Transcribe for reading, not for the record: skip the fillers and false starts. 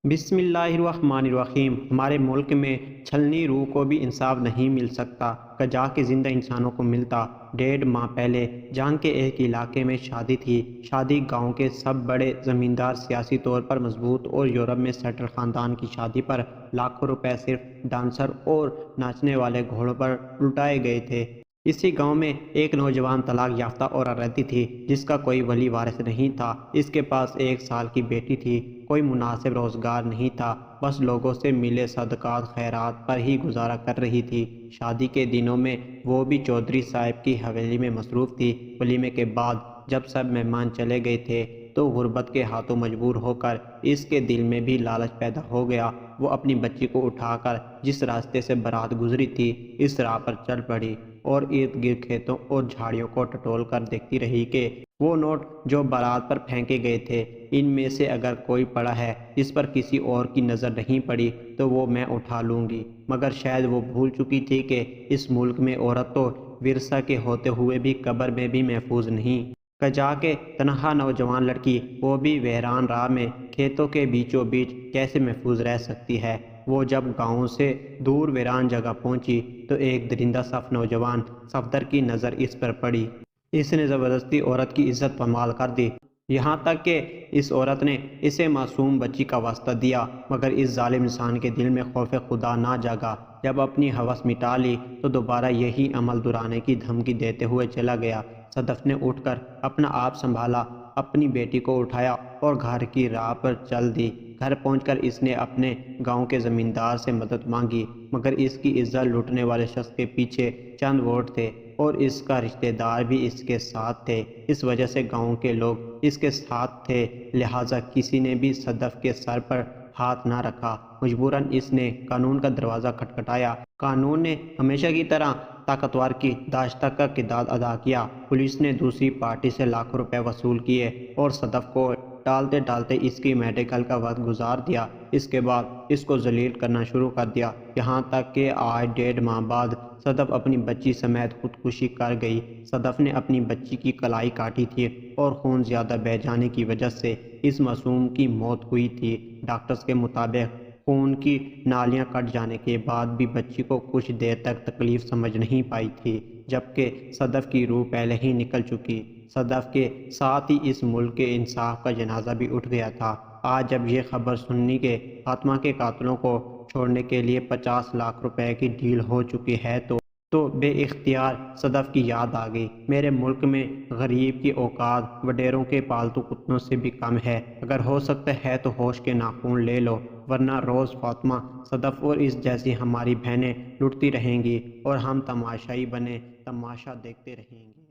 بسم اللہ الرحمن الرحیم۔ ہمارے ملک میں چھلنی روح کو بھی انصاف نہیں مل سکتا کہ جا کے زندہ انسانوں کو ملتا۔ 1.5 ماہ پہلے جان کے ایک علاقے میں شادی تھی۔ شادی گاؤں کے سب بڑے زمیندار، سیاسی طور پر مضبوط اور یورپ میں سیٹل خاندان کی شادی پر لاکھوں روپے صرف ڈانسر اور ناچنے والے گھوڑوں پر لٹائے گئے تھے۔ اسی گاؤں میں ایک نوجوان طلاق یافتہ عورت رہتی تھی جس کا کوئی ولی وارث نہیں تھا۔ اس کے پاس 1 سال کی بیٹی تھی۔ کوئی مناسب روزگار نہیں تھا، بس لوگوں سے ملے صدقات خیرات پر ہی گزارا کر رہی تھی۔ شادی کے دنوں میں وہ بھی چودھری صاحب کی حویلی میں مصروف تھی۔ ولیمے کے بعد جب سب مہمان چلے گئے تھے تو غربت کے ہاتھوں مجبور ہو کر اس کے دل میں بھی لالچ پیدا ہو گیا۔ وہ اپنی بچی کو اٹھا کر جس راستے سے بارات گزری تھی اس راہ پر چل پڑی اور ارد گرد کھیتوں اور جھاڑیوں کو ٹٹول کر دیکھتی رہی کہ وہ نوٹ جو بارات پر پھینکے گئے تھے، ان میں سے اگر کوئی پڑا ہے جس پر کسی اور کی نظر نہیں پڑی تو وہ میں اٹھا لوں گی۔ مگر شاید وہ بھول چکی تھی کہ اس ملک میں عورت تو ورثہ کے ہوتے ہوئے بھی قبر میں بھی محفوظ نہیں۔ کجا کے تنہا نوجوان لڑکی، وہ بھی ویران راہ میں کھیتوں کے بیچوں بیچ کیسے محفوظ رہ سکتی ہے؟ وہ جب گاؤں سے دور ویران جگہ پہنچی تو ایک درندہ صف نوجوان صفدر کی نظر اس پر پڑی۔ اس نے زبردستی عورت کی عزت پامال کر دی، یہاں تک کہ اس عورت نے اسے معصوم بچی کا واسطہ دیا۔ مگر اس ظالم انسان کے دل میں خوف خدا نہ جاگا۔ جب اپنی ہوس مٹا لی تو دوبارہ یہی عمل دہرانے کی دھمکی دیتے ہوئے چلا گیا۔ صدف نے اٹھ کر اپنا آپ سنبھالا، اپنی بیٹی کو اٹھایا اور گھر کی راہ پر چل دی۔ گھر پہنچ کر اس نے اپنے گاؤں کے زمیندار سے مدد مانگی، مگر اس کی عزت لوٹنے والے شخص کے پیچھے چند ووٹ تھے اور اس کا رشتہ دار بھی اس کے ساتھ تھے۔ اس وجہ سے گاؤں کے لوگ اس کے ساتھ تھے، لہٰذا کسی نے بھی صدف کے سر پر ہاتھ نہ رکھا۔ مجبوراً اس نے قانون کا دروازہ کھٹکھٹایا۔ قانون نے ہمیشہ کی طرح طاقتور کی داشتہ کا کردار ادا کیا۔ پولیس نے دوسری پارٹی سے لاکھوں روپے وصول کیے اور صدف کو ڈالتے ڈالتے اس کی میڈیکل کا وقت گزار دیا۔ اس کے بعد اس کو ذلیل کرنا شروع کر دیا، یہاں تک کہ آج 1.5 ماہ بعد صدف اپنی بچی سمیت خودکشی کر گئی۔ صدف نے اپنی بچی کی کلائی کاٹی تھی اور خون زیادہ بہہ جانے کی وجہ سے اس معصوم کی موت ہوئی تھی۔ ڈاکٹرز کے مطابق خون کی نالیاں کٹ جانے کے بعد بھی بچی کو کچھ دیر تک تکلیف سمجھ نہیں پائی تھی، جبکہ صدف کی روح پہلے ہی نکل چکی۔ صدف کے ساتھ ہی اس ملک کے انصاف کا جنازہ بھی اٹھ گیا تھا۔ آج جب یہ خبر سنی کہ فاطمہ کے قاتلوں کو چھوڑنے کے لیے 50 لاکھ روپے کی ڈیل ہو چکی ہے تو بے اختیار صدف کی یاد آ گئی۔ میرے ملک میں غریب کی اوقات وڈیروں کے پالتو کتوں سے بھی کم ہے۔ اگر ہو سکتا ہے تو ہوش کے ناخن لے لو، ورنہ روز فاطمہ، صدف اور اس جیسی ہماری بہنیں لٹتی رہیں گی اور ہم تماشائی بنے تماشا دیکھتے رہیں گے۔